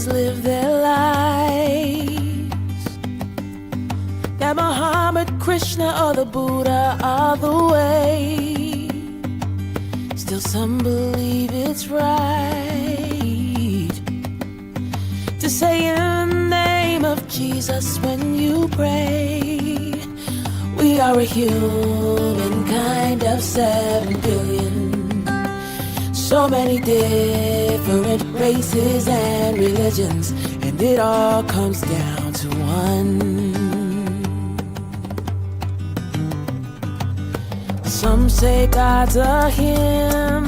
live their lives, that Muhammad, Krishna, or the Buddha are the way. Still some believe it's right to say in the name of Jesus when you pray. We are a humankind of 7 billion. So many different races and religions, and it all comes down to one. Some say God's a him,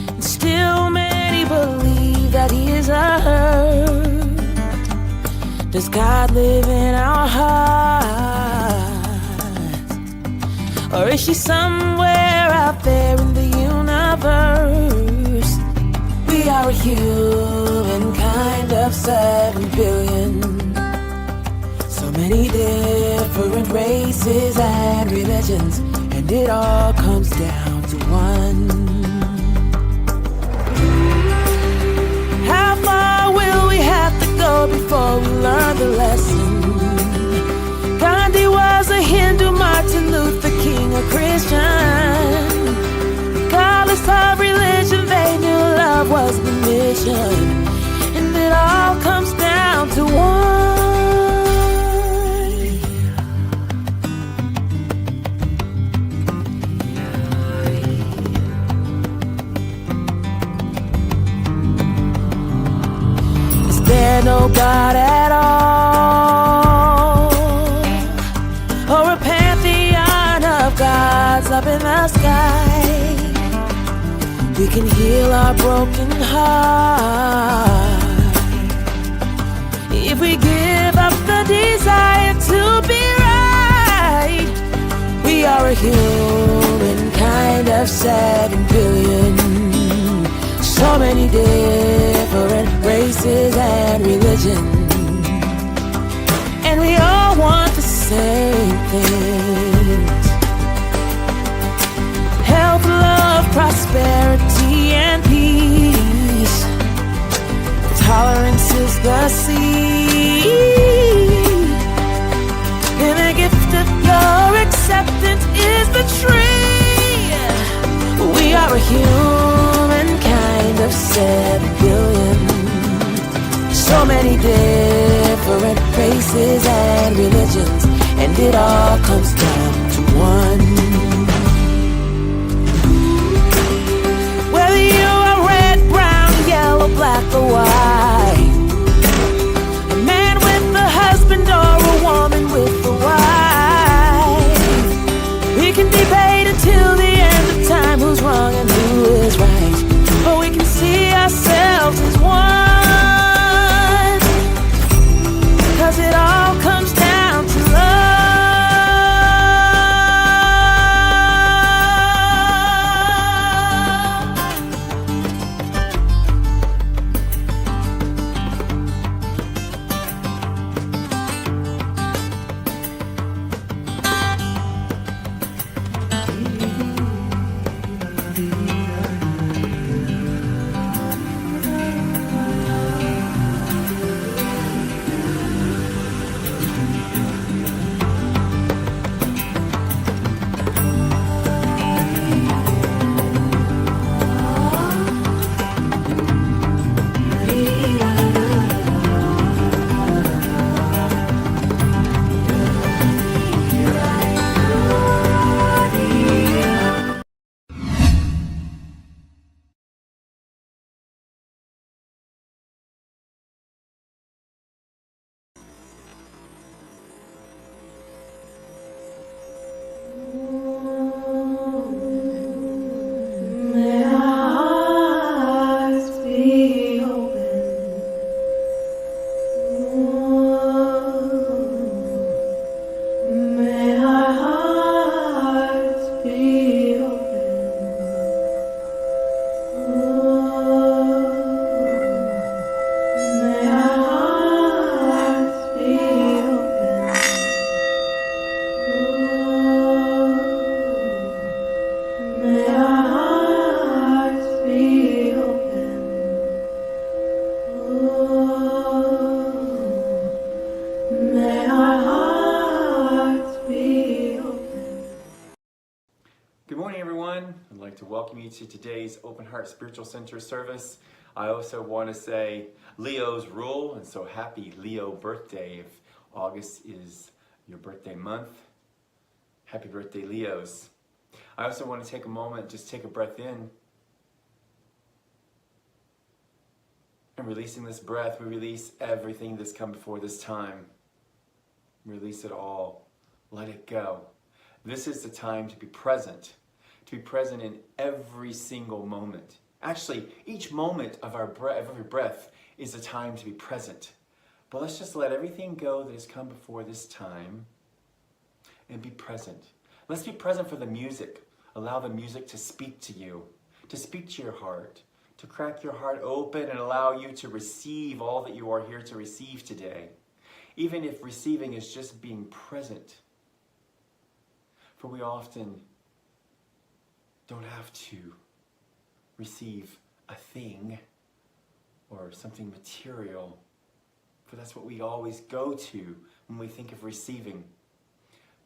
and still many believe that he is a her. Does God live in our hearts, or is she somewhere out there in the universe? We are a humankind of 7 billion. So many different races and religions, and it all comes down to one. How far will we have to go before we learn the lesson? Gandhi was a Hindu, Martin Luther King a Christian. Regardless of religion, they knew love was the mission, and it all comes down to one. Is there no God at all, or a pantheon of gods up in the sky? We can heal our broken heart if we give up the desire to be right. We are a humankind of 7 billion. So many different races and religions, and we all want the same things: health, love, prosperity, and peace. Tolerance is the seed, and the gift of your acceptance is the tree. We are a humankind of 7 billion. So many different races and religions, and it all comes down to one. Whether you are red, brown, yellow, black, or white, a man with a husband or a woman with a wife, we can debate until the end of time who's wrong and who is right, but we can see ourselves as one, 'cause it all comes down to love. Good morning, everyone. I'd like to welcome you to today's Open Heart Spiritual Center service. I also want to say Leo's rule, and so happy Leo birthday. If August is your birthday month, happy birthday, Leos. I also want to take a moment, just take a breath in. And releasing this breath, we release everything that's come before this time. Release it all. Let it go. This is the time to be present in every single moment. Actually, each moment of every breath is a time to be present. But let's just let everything go that has come before this time and be present. Let's be present for the music. Allow the music to speak to you, to speak to your heart, to crack your heart open and allow you to receive all that you are here to receive today. Even if receiving is just being present. For we often don't have to receive a thing or something material, for that's what we always go to when we think of receiving.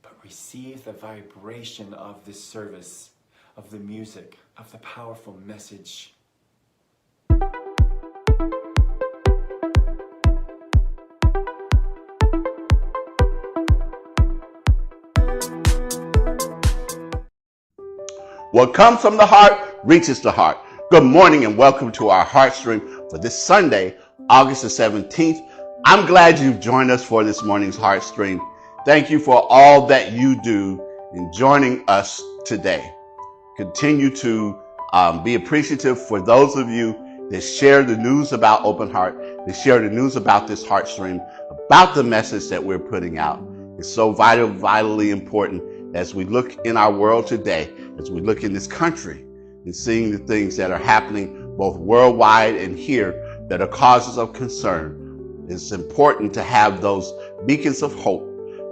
But receive the vibration of this service, of the music, of the powerful message. What comes from the heart reaches the heart. Good morning and welcome to our Heartstream for this Sunday, August the 17th. I'm glad you've joined us for this morning's Heartstream. Thank you for all that you do in joining us today. Continue to be appreciative for those of you that share the news about Open Heart, that share the news about this Heartstream, about the message that we're putting out. It's so vitally important as we look in our world today, as we look in this country and seeing the things that are happening both worldwide and here that are causes of concern. It's important to have those beacons of hope,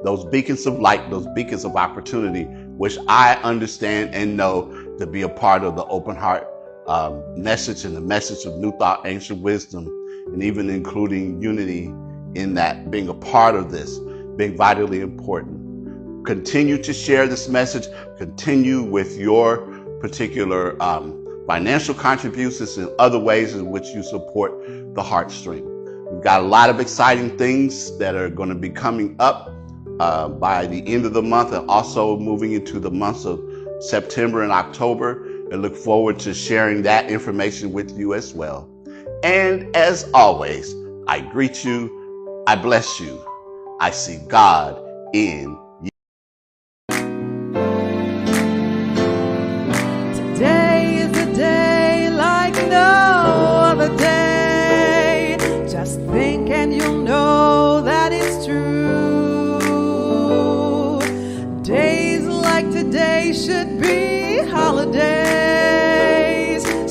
those beacons of light, those beacons of opportunity, which I understand and know to be a part of the Open Heart message and the message of New Thought, Ancient Wisdom, and even including unity in that, being a part of this, being vitally important. Continue to share this message. Continue with your particular financial contributions and other ways in which you support the Heartstream. We've got a lot of exciting things that are going to be coming up by the end of the month and also moving into the months of September and October. I look forward to sharing that information with you as well. And as always, I greet you, I bless you, I see God in you. Today is a day like no other day. Just think and you'll know that it's true. Days like today should be holidays.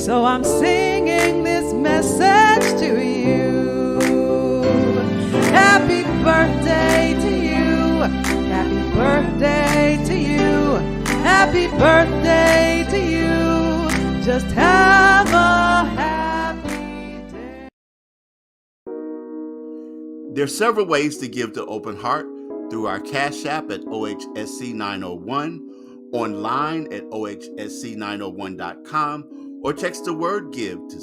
So I'm singing this message to you. Happy birthday to you. Happy birthday to you. Happy birthday to you. Just have a happy day. There are several ways to give to Open Heart: through our Cash App at OHSC 901, online at OHSC901.com, or text the word GIVE to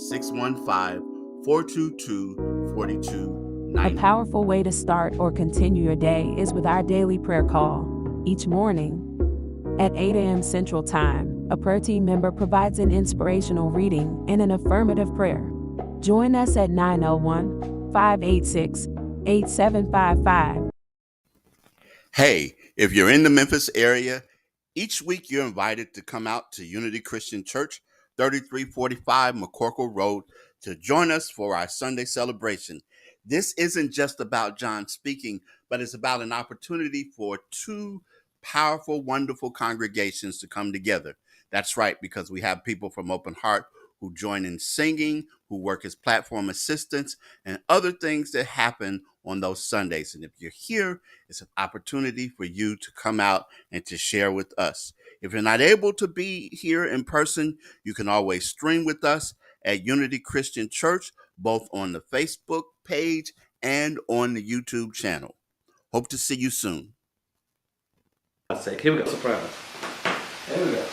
615-422-4290. A powerful way to start or continue your day is with our daily prayer call. Each morning at 8 a.m. Central Time, a prayer team member provides an inspirational reading and an affirmative prayer. Join us at 901-586-8755. Hey, if you're in the Memphis area, each week you're invited to come out to Unity Christian Church, 3345 McCorkle Road, to join us for our Sunday celebration. This isn't just about John speaking, but it's about an opportunity for two powerful, wonderful congregations to come together. That's right, because we have people from Open Heart who join in singing, who work as platform assistants, and other things that happen on those Sundays. And if you're here, it's an opportunity for you to come out and to share with us. If you're not able to be here in person, you can always stream with us at Unity Christian Church, both on the Facebook page and on the YouTube channel. Hope to see you soon. Here we go, soprano. There we go.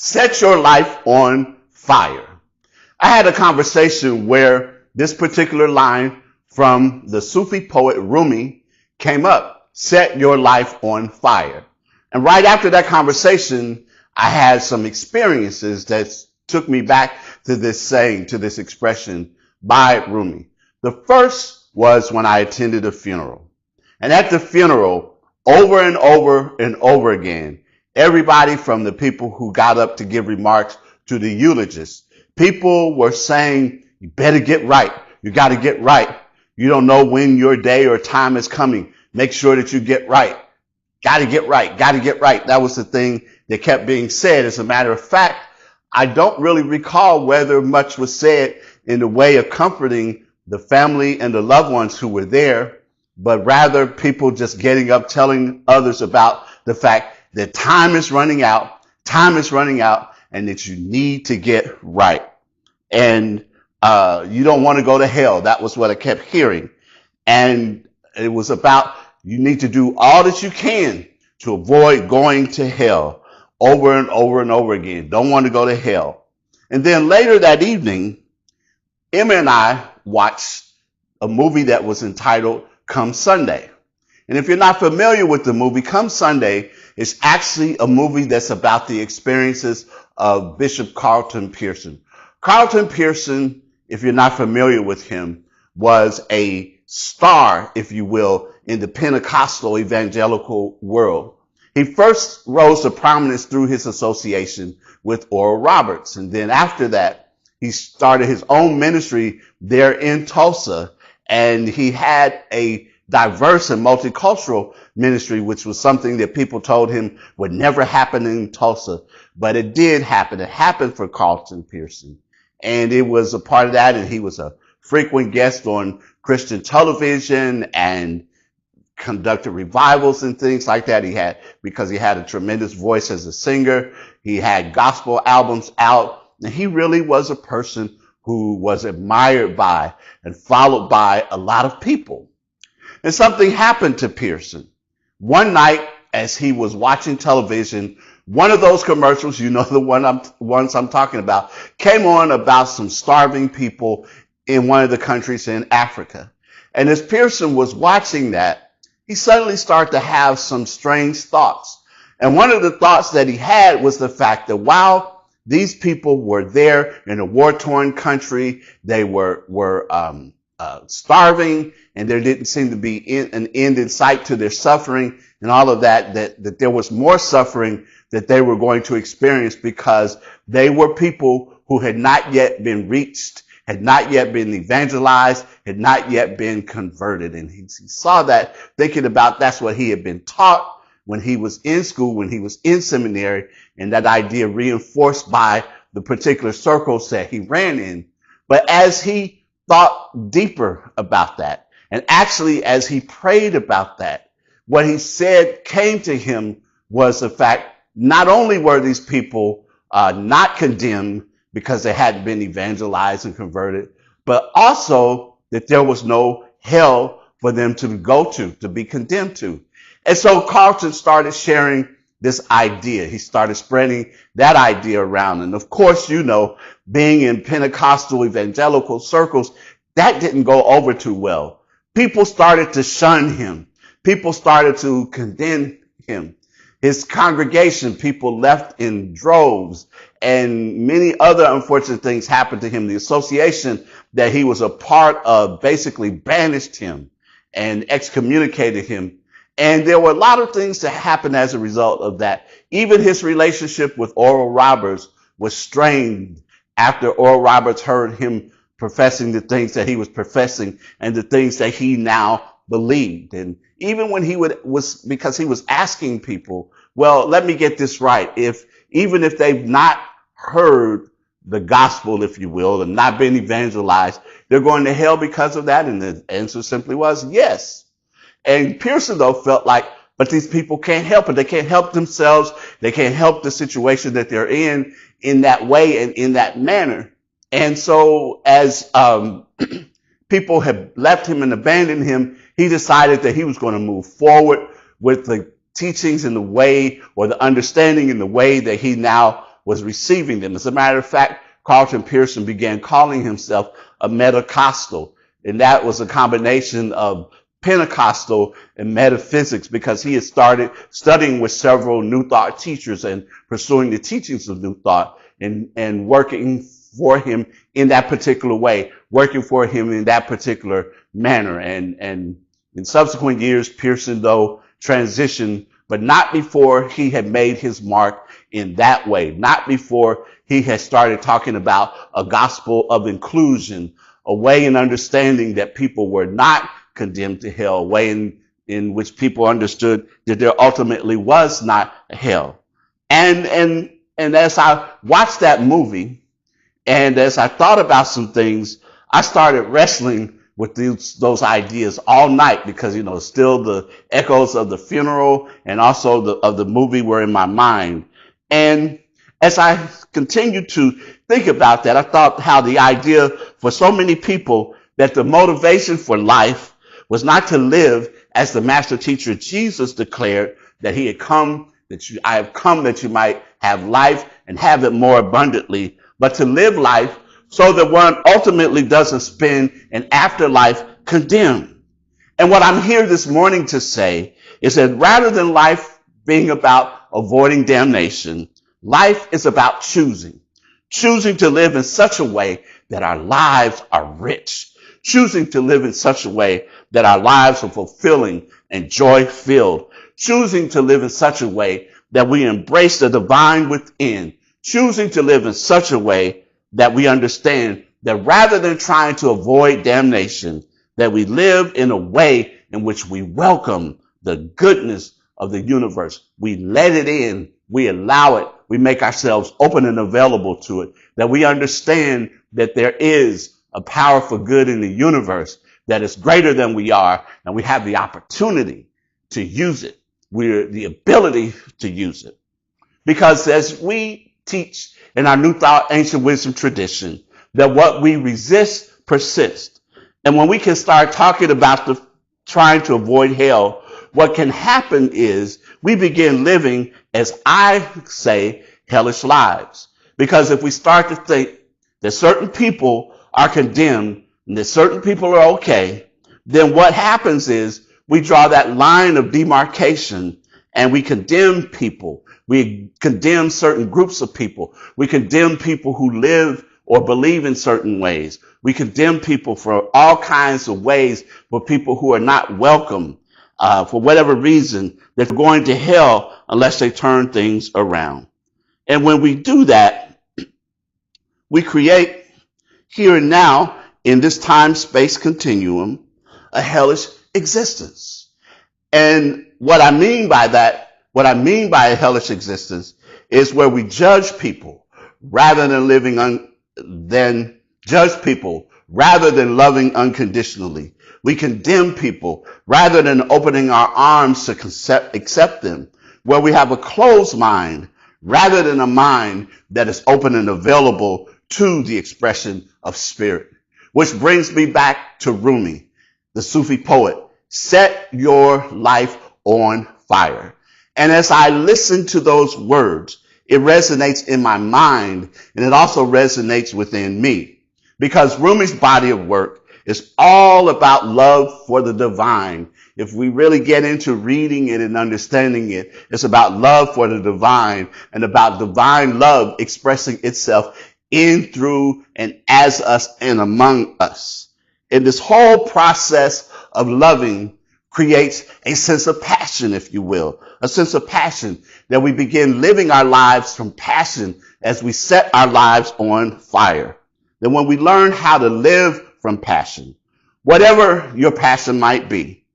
Set your life on fire. I had a conversation where this particular line from the Sufi poet Rumi came up. Set your life on fire. And right after that conversation, I had some experiences that took me back to this saying, to this expression by Rumi. The first was when I attended a funeral. And at the funeral, over and over and over again, everybody from the people who got up to give remarks to the eulogists, people were saying, you better get right. You got to get right. You don't know when your day or time is coming. Make sure that you get right. Got to get right. Got to get right. That was the thing that kept being said. As a matter of fact, I don't really recall whether much was said in the way of comforting the family and the loved ones who were there, but rather people just getting up, telling others about the fact that time is running out, and that you need to get right. And you don't want to go to hell. That was what I kept hearing. And it was about you need to do all that you can to avoid going to hell over and over and over again. Don't want to go to hell. And then later that evening, Emma and I watched a movie that was entitled Come Sunday. And if you're not familiar with the movie, Come Sunday is actually a movie that's about the experiences of Bishop Carlton Pearson. Carlton Pearson, if you're not familiar with him, was a star, if you will, in the Pentecostal evangelical world. He first rose to prominence through his association with Oral Roberts. And then after that, he started his own ministry there in Tulsa. And he had a diverse and multicultural ministry, which was something that people told him would never happen in Tulsa. But it did happen. It happened for Carlton Pearson. And it was a part of that. And he was a frequent guest on Christian television and conducted revivals and things like that. Because he had a tremendous voice as a singer. He had gospel albums out. And he really was a person who was admired by and followed by a lot of people. And something happened to Pearson. One night, as he was watching television, one of those commercials, you know, the ones I'm talking about, came on about some starving people in one of the countries in Africa. And as Pearson was watching that, he suddenly started to have some strange thoughts. And one of the thoughts that he had was the fact that while these people were there in a war-torn country, they were starving, and there didn't seem to be an end in sight to their suffering and all of that, that there was more suffering that they were going to experience because they were people who had not yet been reached, had not yet been evangelized, had not yet been converted. And he saw that, thinking about that's what he had been taught when he was in school, when he was in seminary, and that idea reinforced by the particular circles that he ran in. But as he thought deeper about that, and actually as he prayed about that, what he said came to him was the fact not only were these people not condemned because they hadn't been evangelized and converted, but also that there was no hell for them to go to be condemned to. And so Carlton started sharing this idea. He started spreading that idea around. And of course, you know, being in Pentecostal evangelical circles, that didn't go over too well. People started to shun him. People started to condemn him. His congregation, people left in droves, and many other unfortunate things happened to him. The association that he was a part of basically banished him and excommunicated him. And there were a lot of things that happened as a result of that. Even his relationship with Oral Roberts was strained after Oral Roberts heard him professing the things that he was professing and the things that he now believed. And even when because he was asking people, well, let me get this right. Even if they've not heard the gospel, if you will, and not been evangelized, they're going to hell because of that. And the answer simply was yes. And Pearson, though, felt like, but these people can't help it. They can't help themselves. They can't help the situation that they're in that way and in that manner. And so as people had left him and abandoned him, he decided that he was going to move forward with the teachings in the way, or the understanding in the way that he now was receiving them. As a matter of fact, Carlton Pearson began calling himself a Metacostal. And that was a combination of Pentecostal and metaphysics, because he had started studying with several New Thought teachers and pursuing the teachings of New Thought and working for him in that particular way, working for him in that particular manner. And in subsequent years, Pearson, though, transitioned, but not before he had made his mark in that way, not before he had started talking about a gospel of inclusion, a way in understanding that people were not condemned to hell, a way in which people understood that there ultimately was not a hell. And as I watched that movie, and as I thought about some things, I started wrestling with those ideas all night because, still the echoes of the funeral and also of the movie were in my mind. And as I continued to think about that, I thought how the idea for so many people that the motivation for life was not to live as the master teacher Jesus declared that he had come, I have come that you might have life and have it more abundantly, but to live life so that one ultimately doesn't spend an afterlife condemned. And what I'm here this morning to say is that rather than life being about avoiding damnation, life is about choosing to live in such a way that our lives are rich, choosing to live in such a way that our lives are fulfilling and joy-filled, choosing to live in such a way that we embrace the divine within, choosing to live in such a way that we understand that rather than trying to avoid damnation, that we live in a way in which we welcome the goodness of the universe. We let it in. We allow it. We make ourselves open and available to it. That we understand that there is a power for good in the universe that is greater than we are, and we have the opportunity to use it. The ability to use it. Because as we teach in our New Thought, Ancient Wisdom tradition, that what we resist persists. And when we can start talking about trying to avoid hell, what can happen is we begin living, as I say, hellish lives. Because if we start to think that certain people are condemned and that certain people are okay, then what happens is we draw that line of demarcation and we condemn people. We condemn certain groups of people. We condemn people who live or believe in certain ways. We condemn people for all kinds of ways for people who are not welcome for whatever reason. They're going to hell unless they turn things around. And when we do that, we create here and now in this time-space continuum a hellish existence. And what I mean by a hellish existence is where we judge people rather than rather than loving unconditionally. We condemn people rather than opening our arms to accept them, where we have a closed mind rather than a mind that is open and available to the expression of spirit. Which brings me back to Rumi, the Sufi poet. Set your life on fire. And as I listen to those words, it resonates in my mind, and it also resonates within me. Because Rumi's body of work is all about love for the divine. If we really get into reading it and understanding it, it's about love for the divine and about divine love expressing itself in, through, and as us and among us. And this whole process of loving creates a sense of passion, if you will, a sense of passion that we begin living our lives from passion as we set our lives on fire. Then when we learn how to live from passion, whatever your passion might be,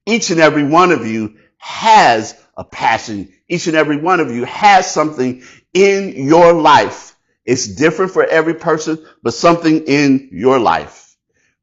each and every one of you has a passion. Each and every one of you has something in your life. It's different for every person, but something in your life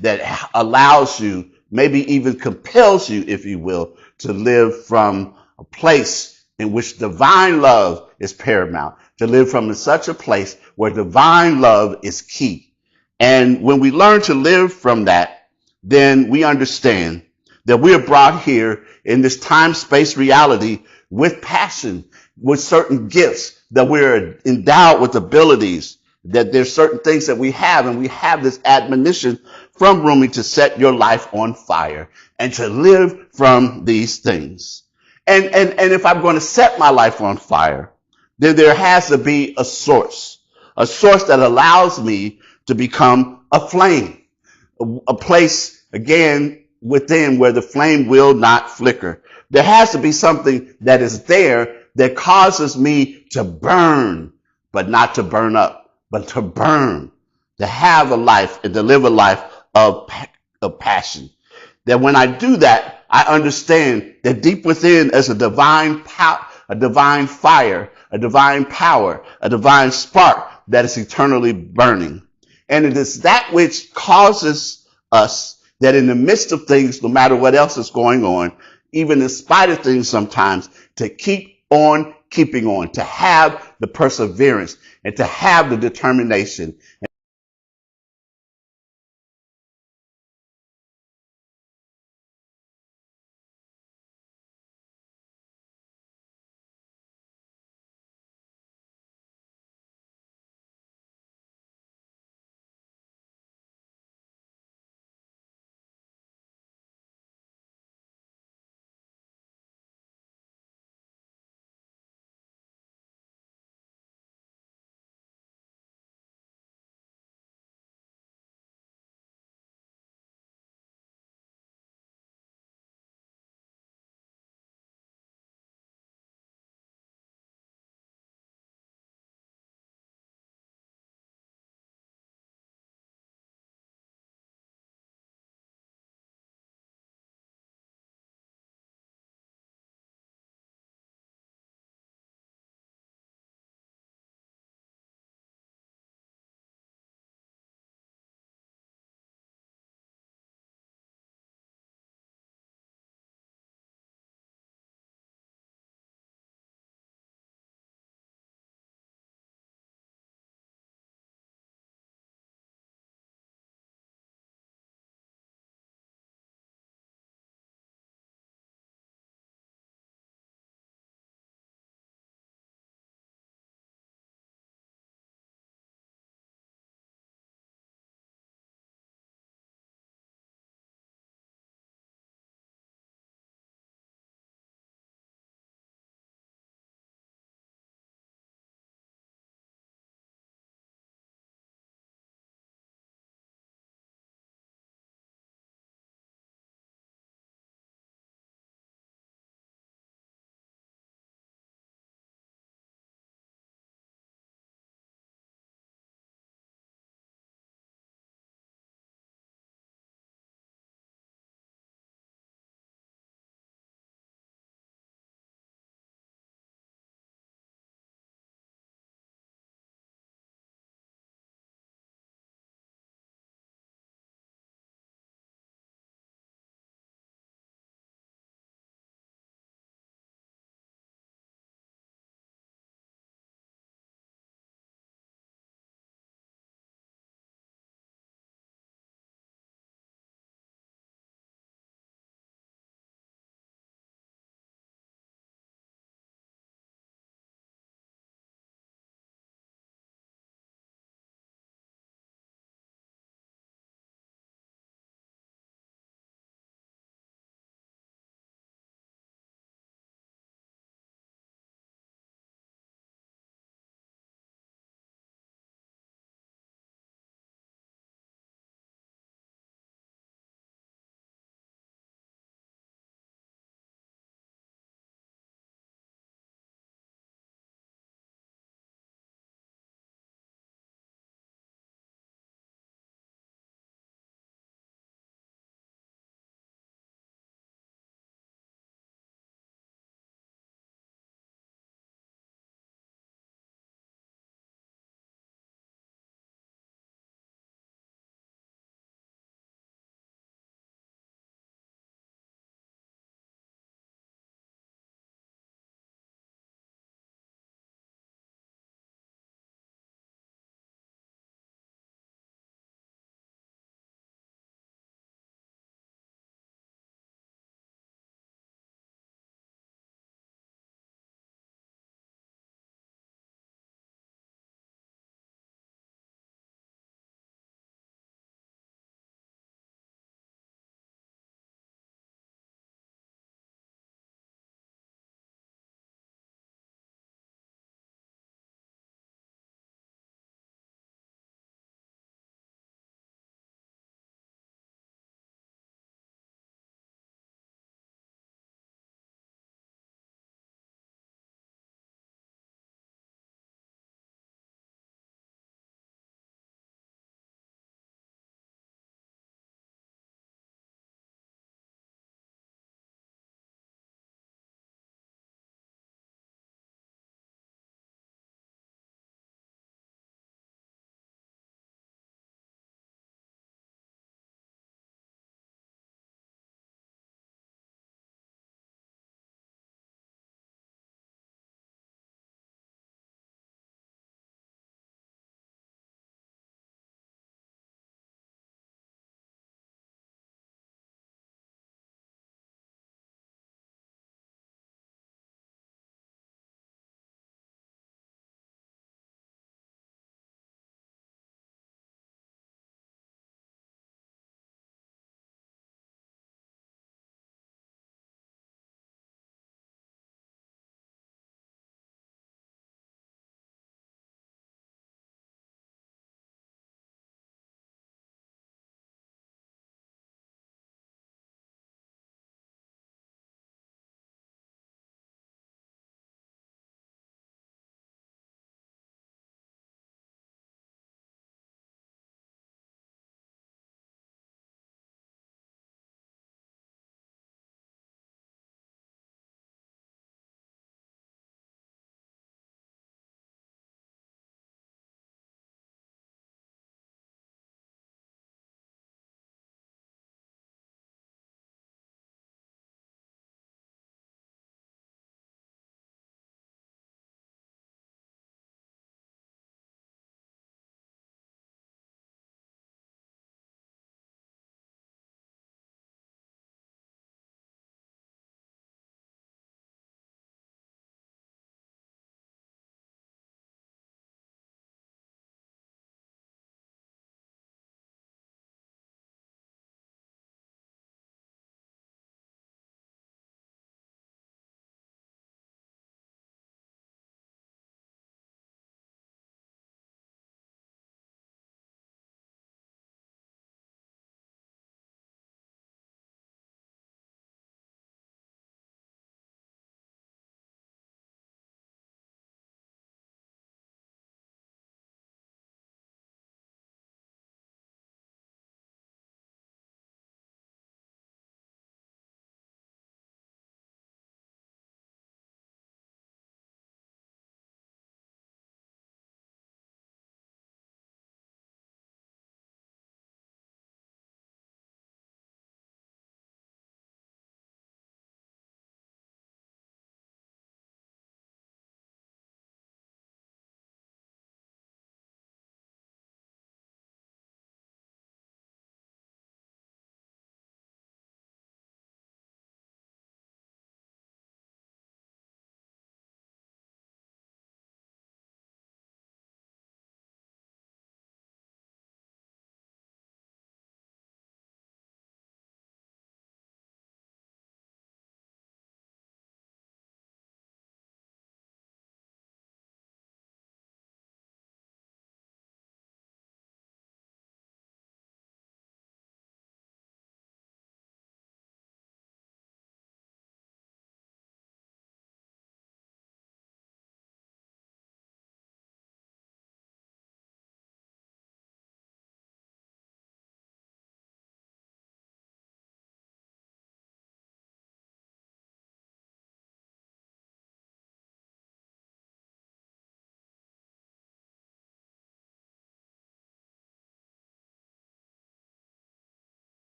that allows you, maybe even compels you, if you will, to live from a place in which divine love is paramount, to live from such a place where divine love is key. And when we learn to live from that, then we understand that we are brought here in this time-space reality with passion, with certain gifts, that we're endowed with abilities, that there's certain things that we have, and we have this admonition from Rumi to set your life on fire and to live from these things. And if I'm going to set my life on fire, then there has to be a source that allows me to become a flame, a place, again, within where the flame will not flicker. There has to be something that is there that causes me to burn, but not to burn up, but to burn to have a life and to live a life of passion. That when I do that, I understand that deep within is a divine power, a divine fire, a divine power, a divine spark that is eternally burning. And it is that which causes us that in the midst of things, no matter what else is going on, even in spite of things sometimes, to keep on keeping on, to have the perseverance and to have the determination